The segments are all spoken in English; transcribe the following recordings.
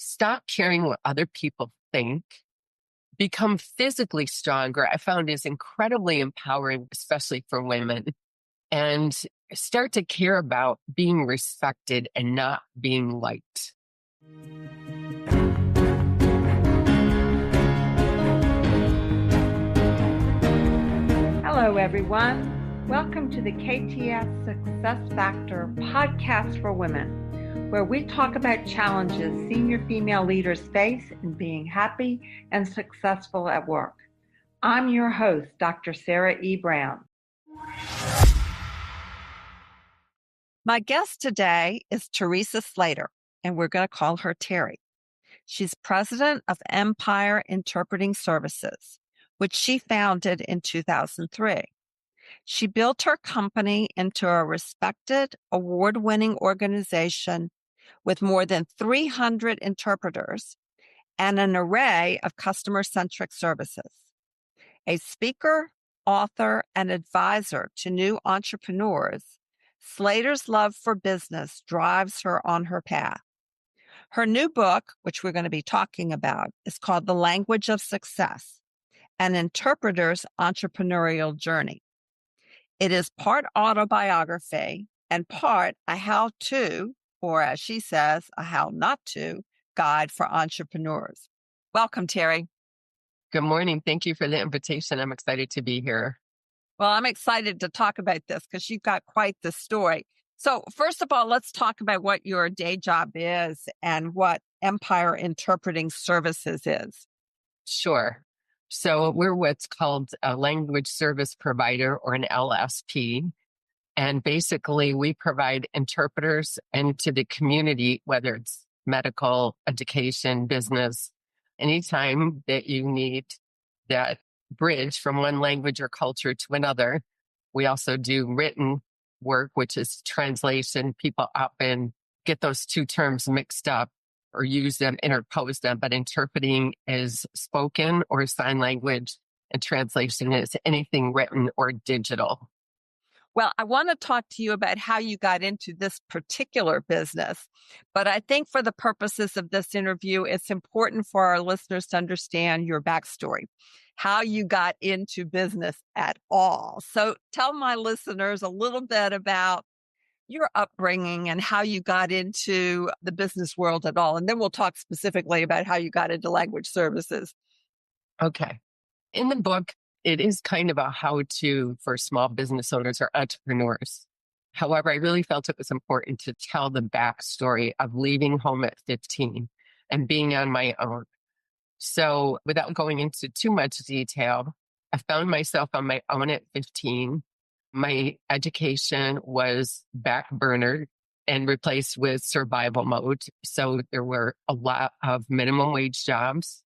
stop caring what other people think, become physically stronger, I found is incredibly empowering, especially for women, and start to care about being respected and not being liked. Hello, everyone. Welcome to the KTS Success Factor podcast for women, where we talk about challenges senior female leaders face in being happy and successful at work. I'm your host, Dr. Sarah E. Brown. My guest today is Theresa Slater, and we're going to call her Terry. She's president of Empire Interpreting Services, which she founded in 2003. She built her company into a respected, award-winning organization with more than 300 interpreters and an array of customer-centric services. A speaker, author, and advisor to new entrepreneurs, Slater's love for business drives her on her path. Her new book, which we're going to be talking about, is called The Language of Success: An Interpreter's Entrepreneurial Journey. It is part autobiography and part a how-to, or as she says, a how-not-to guide for entrepreneurs. Welcome, Terry. Good morning. Thank you for the invitation. I'm excited to be here. Well, I'm excited to talk about this because you've got quite the story. So first of all, let's talk about what your day job is and what Empire Interpreting Services is. Sure. So we're what's called a language service provider, or an LSP. And basically we provide interpreters into the community, whether it's medical, education, business, anytime that you need that bridge from one language or culture to another. We also do written work, which is translation. People often get those two terms mixed up or use them, interpose them, but interpreting is spoken or sign language, and translation is anything written or digital. Well, I want to talk to you about how you got into this particular business, but I think for the purposes of this interview, it's important for our listeners to understand your backstory, how you got into business at all. So tell my listeners a little bit about your upbringing and how you got into the business world at all. And then we'll talk specifically about how you got into language services. Okay. In the book, it is kind of a how-to for small business owners or entrepreneurs. However, I really felt it was important to tell the backstory of leaving home at 15 and being on my own. So without going into too much detail, I found myself on my own at 15. My education was backburnered and replaced with survival mode. So there were a lot of minimum wage jobs.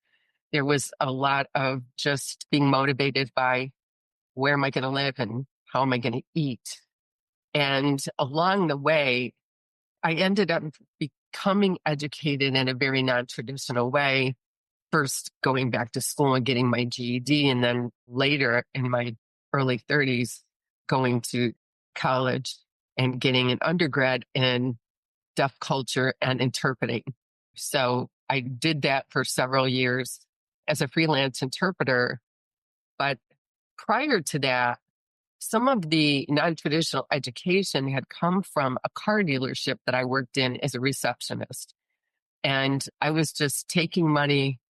There was a lot of just being motivated by where am I going to live and how am I going to eat? And along the way, I ended up becoming educated in a very non-traditional way. First going back to school and getting my GED, and then later in my early 30s, going to college and getting an undergrad in deaf culture and interpreting. So I did that for several years as a freelance interpreter. But prior to that, some of the non-traditional education had come from a car dealership that I worked in as a receptionist. And I was just taking money,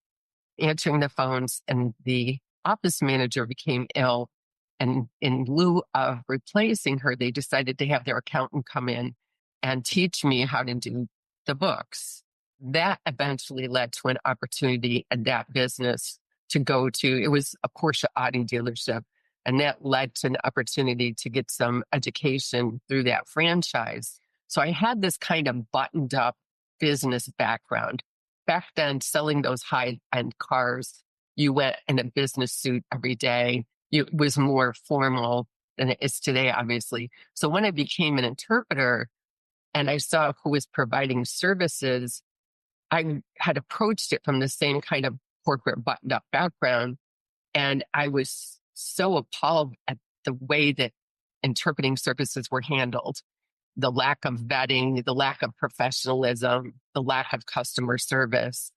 answering the phones, and the office manager became ill. And in lieu of replacing her, they decided to have their accountant come in and teach me how to do the books. That eventually led to an opportunity in that business to go to, it was a Porsche Audi dealership. And that led to an opportunity to get some education through that franchise. So I had this kind of buttoned up business background. Back then, selling those high-end cars, you went in a business suit every day. It was more formal than it is today, obviously. So when I became an interpreter and I saw who was providing services, I had approached it from the same kind of corporate buttoned up background. And I was so appalled at the way that interpreting services were handled. the lack of vetting, the lack of professionalism, the lack of customer service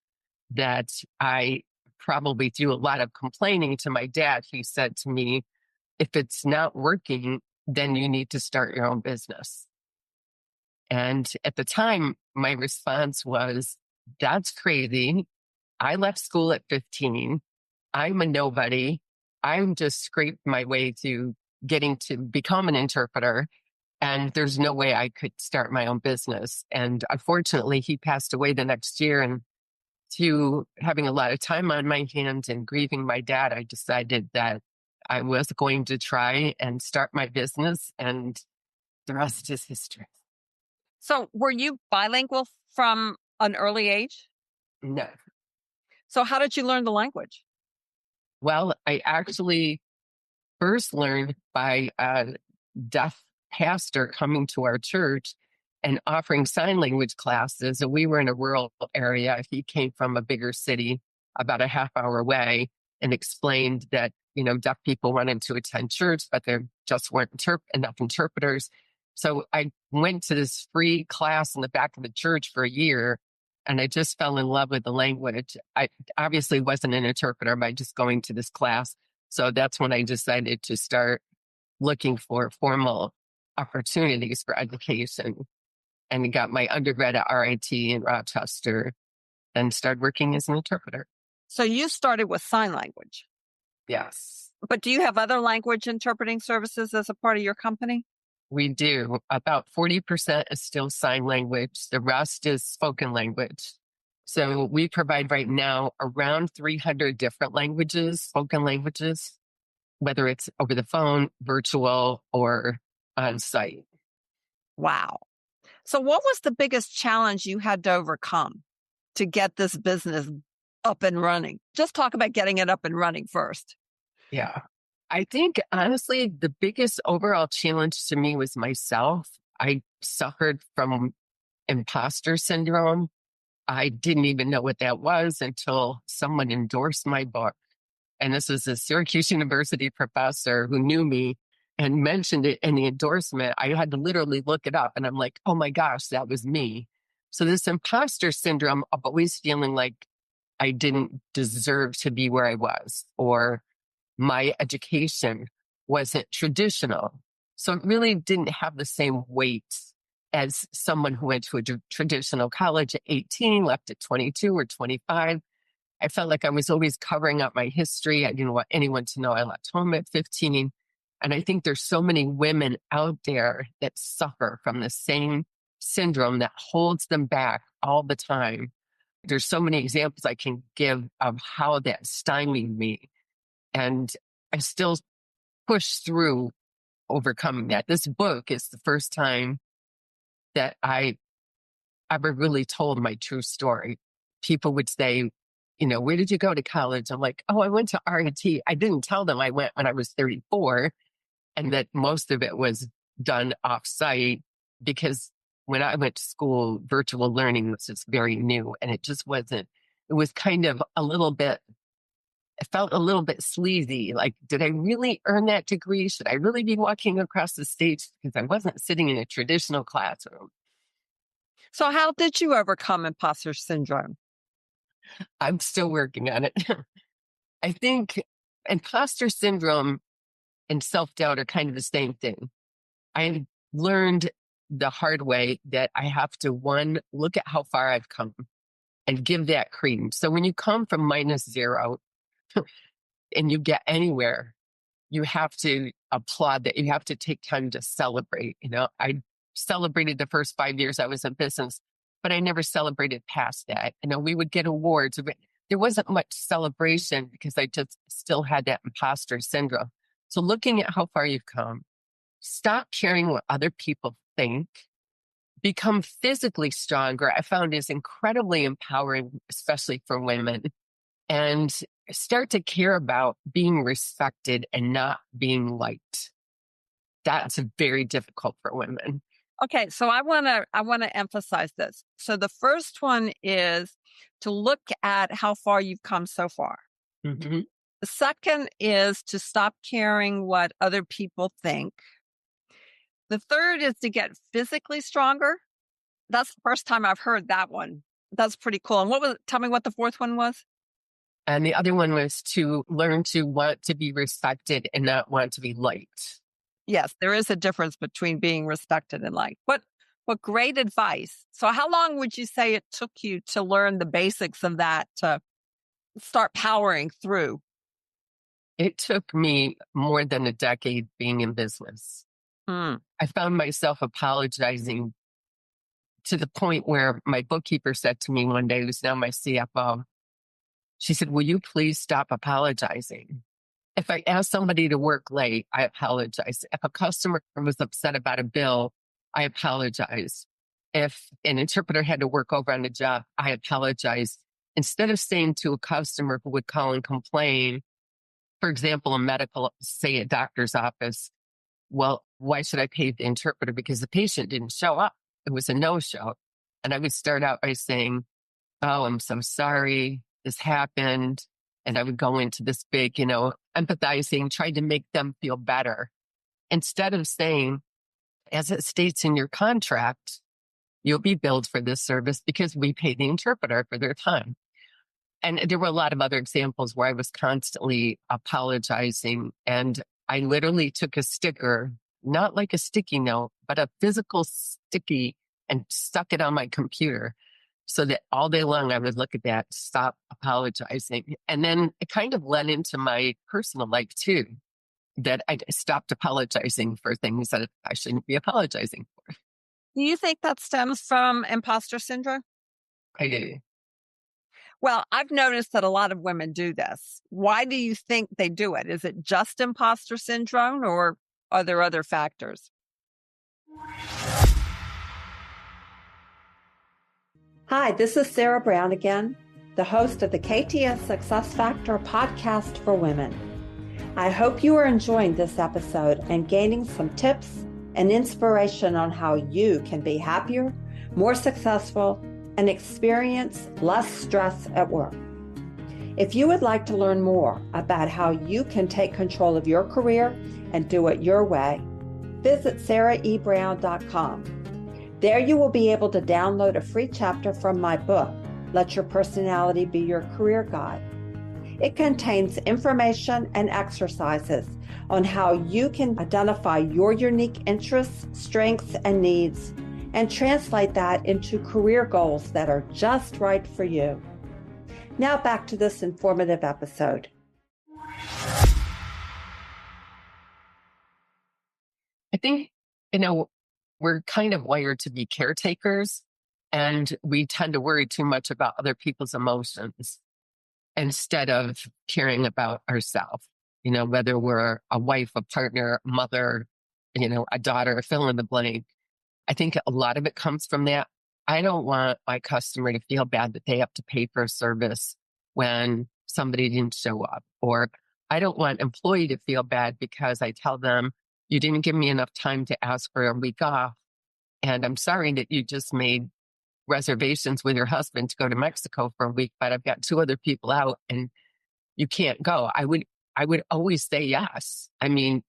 that I probably through a lot of complaining to my dad. He said to me, if it's not working, then you need to start your own business. And at the time, my response was, that's crazy. I left school at 15. I'm a nobody. I'm just scraped my way to getting to become an interpreter. And there's no way I could start my own business. And unfortunately, he passed away the next year. And to having a lot of time on my hands and grieving my dad, I decided that I was going to try and start my business. And the rest is history. So were you bilingual from an early age? No. So how did you learn the language? Well, I actually first learned by a deaf pastor coming to our church and offering sign language classes. And we were in a rural area. He came from a bigger city about a half hour away and explained that, deaf people wanted to attend church, but there just weren't enough interpreters. So I went to this free class in the back of the church for a year, and I just fell in love with the language. I obviously wasn't an interpreter by just going to this class. So that's when I decided to start looking for formal opportunities for education and got my undergrad at RIT in Rochester and started working as an interpreter. So you started with sign language. Yes, But do you have other language interpreting services as a part of your company? we do. About 40% is still sign language. The rest is spoken language. So we provide right now around 300 different languages, spoken languages, whether it's over the phone, virtual, or on site. Wow. So what was the biggest challenge you had to overcome to get this business up and running? Just talk about getting it up and running first. Yeah. I think honestly, the biggest overall challenge to me was myself. I suffered from imposter syndrome. I didn't even know what that was until someone endorsed my book. And this was a Syracuse University professor who knew me and mentioned it in the endorsement. I had to literally look it up and I'm like, oh my gosh, that was me. So this imposter syndrome of always feeling like I didn't deserve to be where I was, or my education wasn't traditional. So it really didn't have the same weight as someone who went to a traditional college at 18, left at 22 or 25. I felt like I was always covering up my history. I didn't want anyone to know I left home at 15. And I think there's so many women out there that suffer from the same syndrome that holds them back all the time. There's so many examples I can give of how that stymied me. And I still push through overcoming that. This book is the first time that I ever really told my true story. People would say, where did you go to college? I'm like, oh, I went to RIT. I didn't tell them I went when I was 34 and that most of it was done off site, because when I went to school, virtual learning was just very new and it just wasn't, it was kind of it felt a little bit sleazy. Like, did I really earn that degree? Should I really be walking across the stage? Because I wasn't sitting in a traditional classroom. So how did you overcome imposter syndrome? I'm still working on it. I think imposter syndrome and self-doubt are kind of the same thing. I learned the hard way that I have to, one, look at how far I've come and give that credence. So when you come from -0 and you get anywhere, you have to applaud that. You have to take time to celebrate. I celebrated the first 5 years I was in business, but I never celebrated past that. We would get awards, but there wasn't much celebration because I just still had that imposter syndrome. So looking at how far you've come, stop caring what other people think, become physically stronger. I found is incredibly empowering, especially for women, and start to care about being respected and not being liked. That's very difficult for women. Okay, so I want to emphasize this. So the first one is to look at how far you've come so far. Mm-hmm. The second is to stop caring what other people think. The third is to get physically stronger. That's the first time I've heard that one. That's pretty cool. And tell me what the fourth one was? And the other one was to learn to want to be respected and not want to be liked. Yes, there is a difference between being respected and liked. What great advice. So how long would you say it took you to learn the basics of that to start powering through? It took me more than a decade being in business. Mm. I found myself apologizing to the point where my bookkeeper said to me one day, who's now my CFO, she said, will you please stop apologizing? If I ask somebody to work late, I apologize. If a customer was upset about a bill, I apologize. If an interpreter had to work over on a job, I apologize. Instead of saying to a customer who would call and complain, for example, say a doctor's office, well, why should I pay the interpreter? Because the patient didn't show up. It was a no-show. And I would start out by saying, oh, I'm so sorry. This happened. And I would go into this big, empathizing, trying to make them feel better. Instead of saying, as it states in your contract, you'll be billed for this service because we pay the interpreter for their time. And there were a lot of other examples where I was constantly apologizing. And I literally took a sticker, not like a sticky note, but a physical sticky, and stuck it on my computer so that all day long I would look at that, stop apologizing. And then it kind of led into my personal life too, that I stopped apologizing for things that I shouldn't be apologizing for. Do you think that stems from imposter syndrome? I do. Well, I've noticed that a lot of women do this. Why do you think they do it? Is it just imposter syndrome, or are there other factors? Hi, this is Sarah Brown again, the host of the KTS Success Factor podcast for women. I hope you are enjoying this episode and gaining some tips and inspiration on how you can be happier, more successful, and experience less stress at work. If you would like to learn more about how you can take control of your career and do it your way, visit saraebrown.com. There you will be able to download a free chapter from my book, Let Your Personality Be Your Career Guide. It contains information and exercises on how you can identify your unique interests, strengths, and needs, and translate that into career goals that are just right for you. Now back to this informative episode. I think, we're kind of wired to be caretakers, and we tend to worry too much about other people's emotions instead of caring about ourselves. Whether we're a wife, a partner, a mother, a daughter, fill in the blank. I think a lot of it comes from that. I don't want my customer to feel bad that they have to pay for a service when somebody didn't show up. Or I don't want employee to feel bad because I tell them, you didn't give me enough time to ask for a week off. And I'm sorry that you just made reservations with your husband to go to Mexico for a week, but I've got 2 other people out and you can't go. I would always say yes. I mean,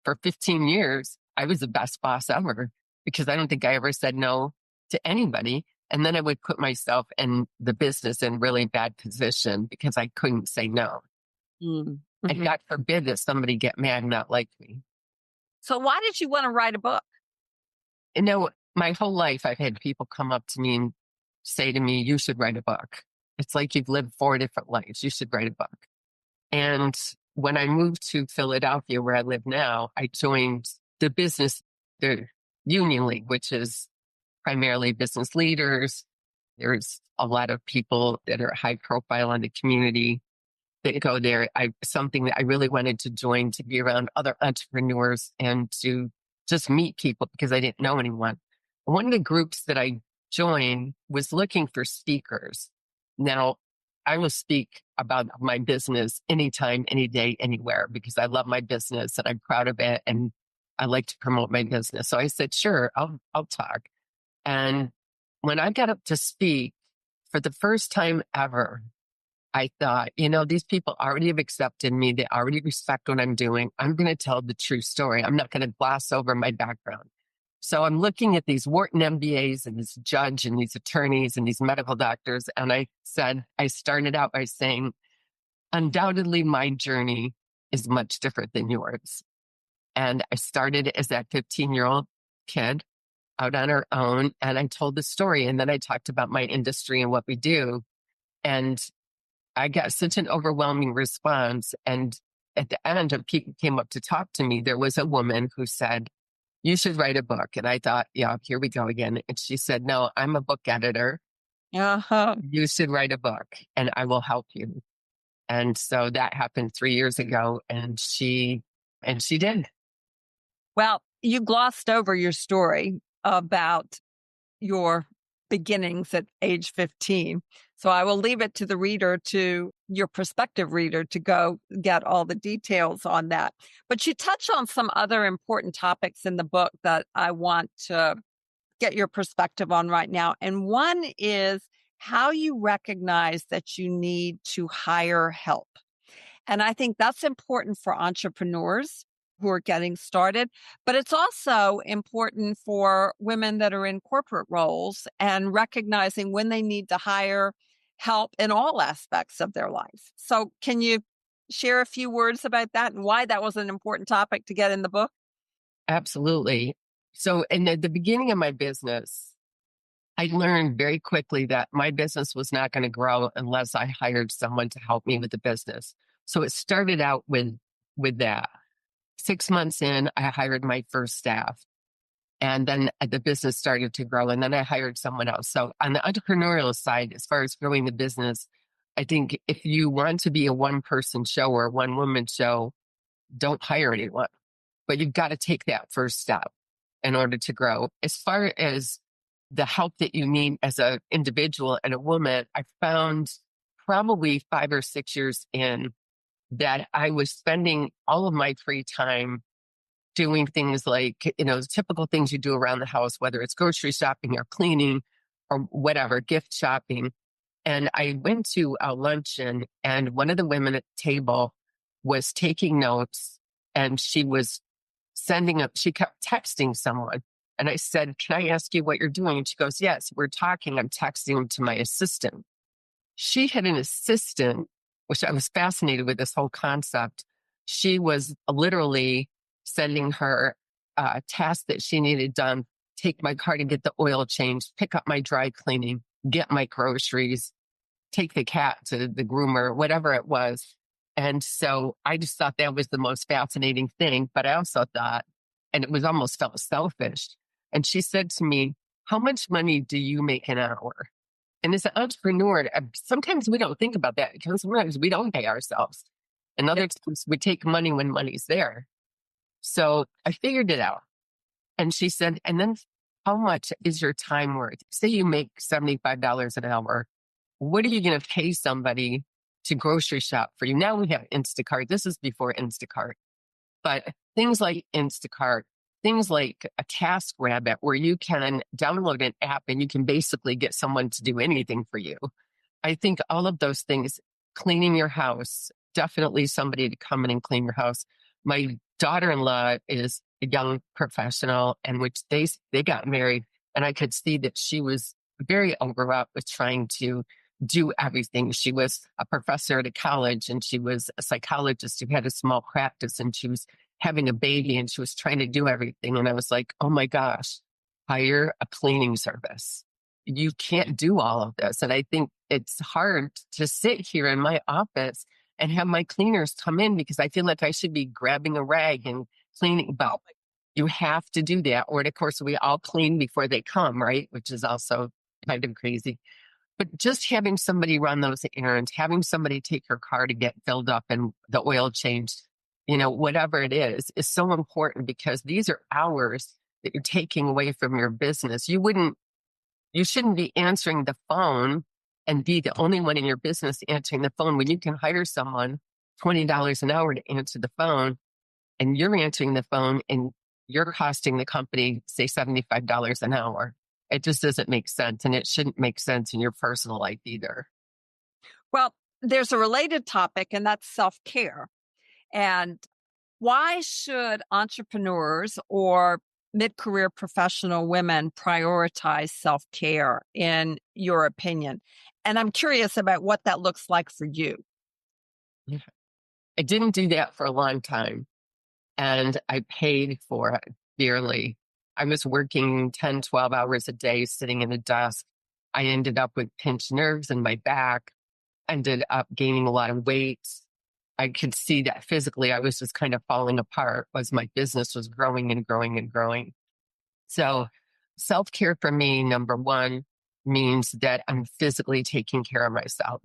for 15 years, I was the best boss ever because I don't think I ever said no to anybody. And then I would put myself and the business in really bad position because I couldn't say no. Mm-hmm. And God forbid that somebody get mad and not like me. So why did you want to write a book? My whole life I've had people come up to me and say to me, you should write a book. It's like you've lived 4 different lives. You should write a book. And when I moved to Philadelphia, where I live now, I joined the Union League, which is primarily business leaders. There's a lot of people that are high profile in the community that go there. Something that I really wanted to join, to be around other entrepreneurs and to just meet people because I didn't know anyone. One of the groups that I joined was looking for speakers. Now, I will speak about my business anytime, any day, anywhere, because I love my business and I'm proud of it and I like to promote my business. So I said, sure, I'll talk. And when I got up to speak for the first time ever, I thought, these people already have accepted me. They already respect what I'm doing. I'm going to tell the true story. I'm not going to gloss over my background. So I'm looking at these Wharton MBAs and this judge and these attorneys and these medical doctors. And I started out by saying, undoubtedly my journey is much different than yours. And I started as that 15-year-old kid out on our own. And I told the story. And then I talked about my industry and what we do. And I got such an overwhelming response. And at the end, of people came up to talk to me. There was a woman who said, you should write a book. And I thought, yeah, here we go again. And she said, no, I'm a book editor. Uh-huh. You should write a book and I will help you. And so that happened 3 years ago. And she did. Well, you glossed over your story about your beginnings at age 15. So I will leave it to the reader, to your prospective reader, to go get all the details on that. But you touch on some other important topics in the book that I want to get your perspective on right now. And one is how you recognize that you need to hire help. And I think that's important for entrepreneurs who are getting started, but it's also important for women that are in corporate roles and recognizing when they need to hire help in all aspects of their life. So can you share a few words about that and why that was an important topic to get in the book? Absolutely. So in the beginning of my business, I learned very quickly that my business was not going to grow unless I hired someone to help me with the business. So it started out with that. 6 months in, I hired my first staff. And then the business started to grow. And then I hired someone else. So on the entrepreneurial side, as far as growing the business, I think if you want to be a one-person show or a one-woman show, don't hire anyone. But you've got to take that first step in order to grow. As far as the help that you need as an individual and a woman, I found probably 5 or 6 years in that I was spending all of my free time doing things like, typical things you do around the house, whether it's grocery shopping or cleaning or whatever, gift shopping. And I went to a luncheon and one of the women at the table was taking notes and she kept texting someone. And I said, can I ask you what you're doing? And she goes, yes, we're talking. I'm texting to my assistant. She had an assistant, which I was fascinated with this whole concept. She was literally sending her tasks that she needed done, take my car to get the oil changed, pick up my dry cleaning, get my groceries, take the cat to the groomer, whatever it was. And so I just thought that was the most fascinating thing. But I also thought, and it was almost felt selfish. And she said to me, how much money do you make an hour? And as an entrepreneur, sometimes we don't think about that because sometimes we don't pay ourselves. And other times we take money when money's there. So I figured it out. And she said, and then how much is your time worth? Say you make $75 an hour. What are you going to pay somebody to grocery shop for you? Now we have Instacart. This is before Instacart. But things like Instacart, things like a TaskRabbit, where you can download an app and you can basically get someone to do anything for you. I think all of those things, cleaning your house, definitely somebody to come in and clean your house. My daughter-in-law is a young professional, and which they got married, and I could see that she was very overwhelmed with trying to do everything. She was a professor at a college, and she was a psychologist who had a small practice, and she was having a baby, and she was trying to do everything. And I was like, oh my gosh, hire a cleaning service. You can't do all of this. And I think it's hard to sit here in my office and have my cleaners come in because I feel like I should be grabbing a rag and cleaning. But you have to do that. Or, of course, we all clean before they come, right? Which is also kind of crazy. But just having somebody run those errands, having somebody take your car to get filled up and the oil changed, whatever it is so important because these are hours that you're taking away from your business. You shouldn't be answering the phone and be the only one in your business answering the phone when you can hire someone $20 an hour to answer the phone and you're answering the phone and you're costing the company, say, $75 an hour. It just doesn't make sense. And it shouldn't make sense in your personal life either. Well, there's a related topic, and that's self-care. And why should entrepreneurs or mid-career professional women prioritize self-care, in your opinion? And I'm curious about what that looks like for you. Yeah. I didn't do that for a long time, and I paid for it dearly. I was working 10, 12 hours a day sitting in a desk. I ended up with pinched nerves in my back, ended up gaining a lot of weight. I could see that physically I was just kind of falling apart as my business was growing and growing and growing. So self-care for me, number one, means that I'm physically taking care of myself.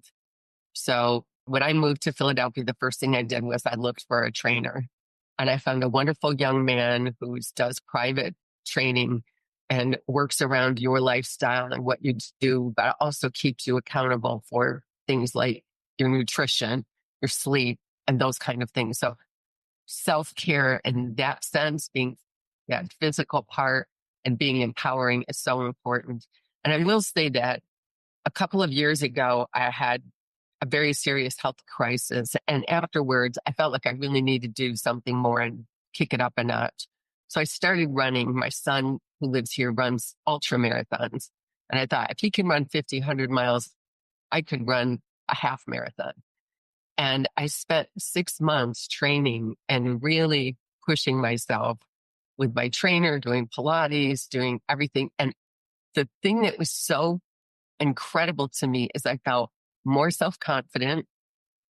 So when I moved to Philadelphia, the first thing I did was I looked for a trainer, and I found a wonderful young man who does private training and works around your lifestyle and what you do, but also keeps you accountable for things like your nutrition, your sleep, and those kind of things. So self-care in that sense, being that physical part and being empowering is so important. And I will say that a couple of years ago, I had a very serious health crisis. And afterwards, I felt like I really needed to do something more and kick it up a notch. So I started running. My son, who lives here, runs ultra marathons. And I thought if he can run 50, 100 miles, I could run a half marathon. And I spent 6 months training and really pushing myself with my trainer, doing Pilates, doing everything. And the thing that was so incredible to me is I felt more self-confident.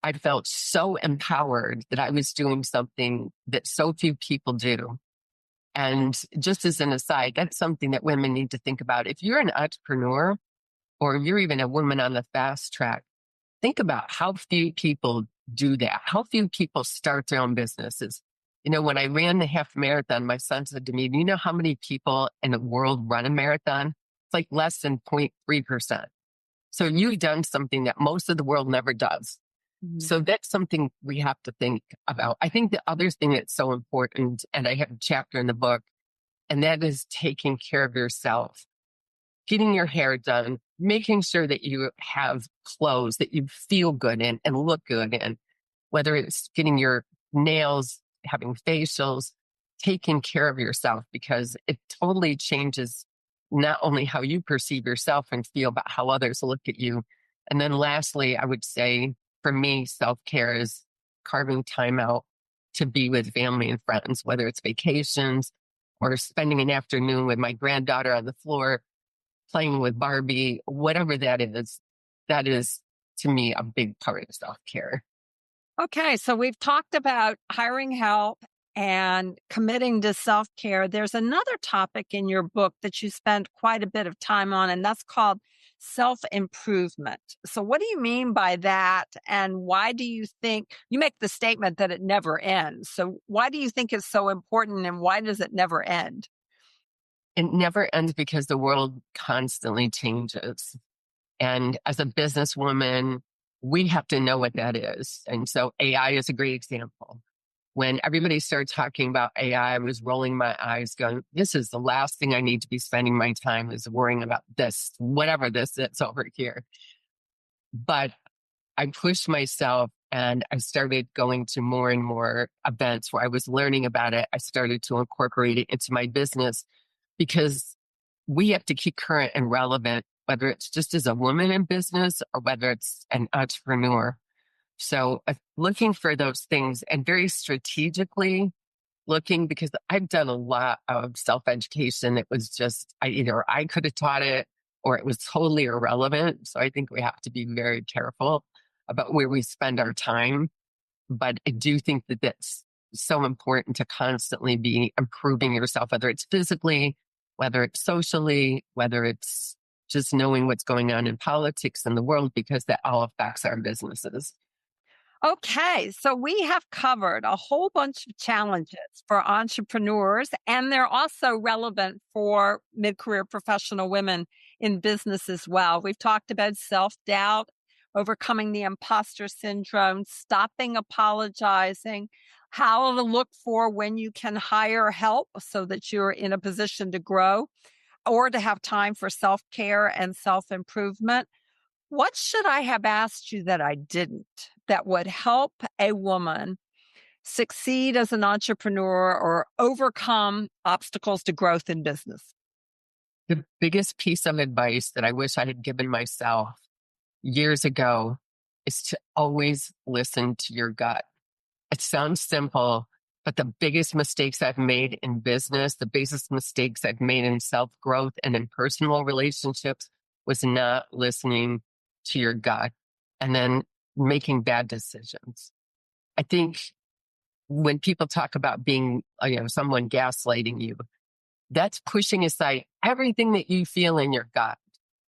I felt so empowered that I was doing something that so few people do. And just as an aside, that's something that women need to think about. If you're an entrepreneur or you're even a woman on the fast track, think about how few people do that. How few people start their own businesses. You know, when I ran the half marathon, my son said to me, do you know how many people in the world run a marathon? It's like less than 0.3%. So you've done something that most of the world never does. Mhm. So that's something we have to think about. I think the other thing that's so important, and I have a chapter in the book, and that is taking care of yourself, getting your hair done, making sure that you have clothes that you feel good in and look good in, whether it's getting your nails, having facials, taking care of yourself, because it totally changes not only how you perceive yourself and feel, but how others look at you. And then lastly, I would say for me, self-care is carving time out to be with family and friends, whether it's vacations or spending an afternoon with my granddaughter on the floor, playing with Barbie, whatever that is to me a big part of self-care. Okay, so we've talked about hiring help and committing to self-care. There's another topic in your book that you spend quite a bit of time on, and that's called self-improvement. So what do you mean by that? And why do you think you make the statement that it never ends? So why do you think it's so important, and why does it never end? It never ends because the world constantly changes. And as a businesswoman, we have to know what that is. And so AI is a great example. When everybody started talking about AI, I was rolling my eyes going, this is the last thing I need to be spending my time is worrying about this, whatever this is over here. But I pushed myself and I started going to more and more events where I was learning about it. I started to incorporate it into my business because we have to keep current and relevant, whether it's just as a woman in business or whether it's an entrepreneur. So looking for those things and very strategically looking, because I've done a lot of self-education. It was just, either I could have taught it or it was totally irrelevant. So I think we have to be very careful about where we spend our time. But I do think that that's so important to constantly be improving yourself, whether it's physically, whether it's socially, whether it's just knowing what's going on in politics in the world, because that all affects our businesses. Okay, so we have covered a whole bunch of challenges for entrepreneurs, and they're also relevant for mid-career professional women in business as well. We've talked about self-doubt, overcoming the imposter syndrome, stopping apologizing, how to look for when you can hire help so that you're in a position to grow or to have time for self-care and self-improvement. What should I have asked you that I didn't, that would help a woman succeed as an entrepreneur or overcome obstacles to growth in business? The biggest piece of advice that I wish I had given myself years ago is to always listen to your gut. It sounds simple, but the biggest mistakes I've made in business, the biggest mistakes I've made in self-growth and in personal relationships was not listening to your gut and then making bad decisions. I think when people talk about being, someone gaslighting you, that's pushing aside everything that you feel in your gut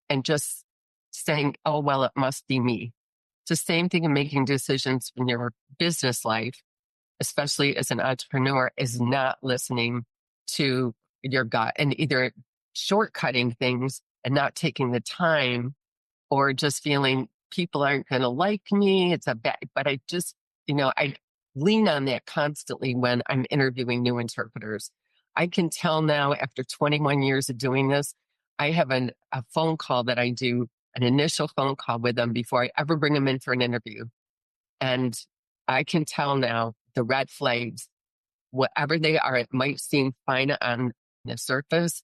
and just saying, oh, well, it must be me. It's the same thing in making decisions in your business life, especially as an entrepreneur, is not listening to your gut and either shortcutting things and not taking the time, or just feeling people aren't going to like me. It's a bad, but I just, I lean on that constantly when I'm interviewing new interpreters. I can tell now after 21 years of doing this, I have a phone call that I do, an initial phone call with them before I ever bring them in for an interview. And I can tell now the red flags, whatever they are, it might seem fine on the surface,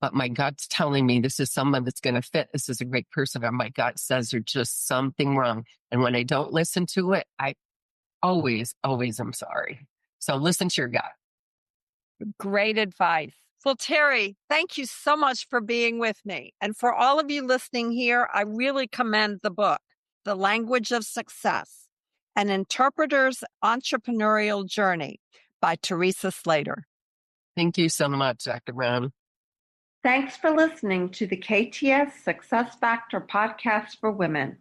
but my gut's telling me this is someone that's going to fit. This is a great person. Or my gut says there's just something wrong. And when I don't listen to it, I always am sorry. So listen to your gut. Great advice. Well, Terry, thank you so much for being with me. And for all of you listening here, I really commend the book, The Language of Success, An Interpreter's Entrepreneurial Journey by Theresa Slater. Thank you so much, Dr. Brown. Thanks for listening to the KTS Success Factor podcast for women.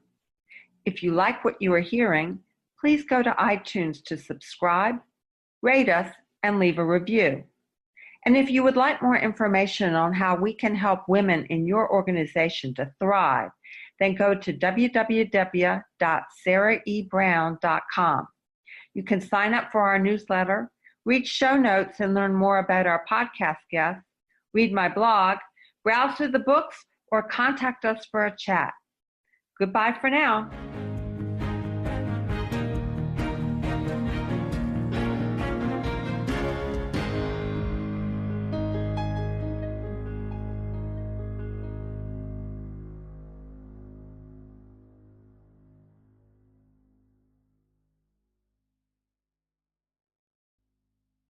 If you like what you are hearing, please go to iTunes to subscribe, rate us, and leave a review. And if you would like more information on how we can help women in your organization to thrive, then go to www.saraebrown.com. You can sign up for our newsletter, read show notes, and learn more about our podcast guests, read my blog, browse through the books, or contact us for a chat. Goodbye for now.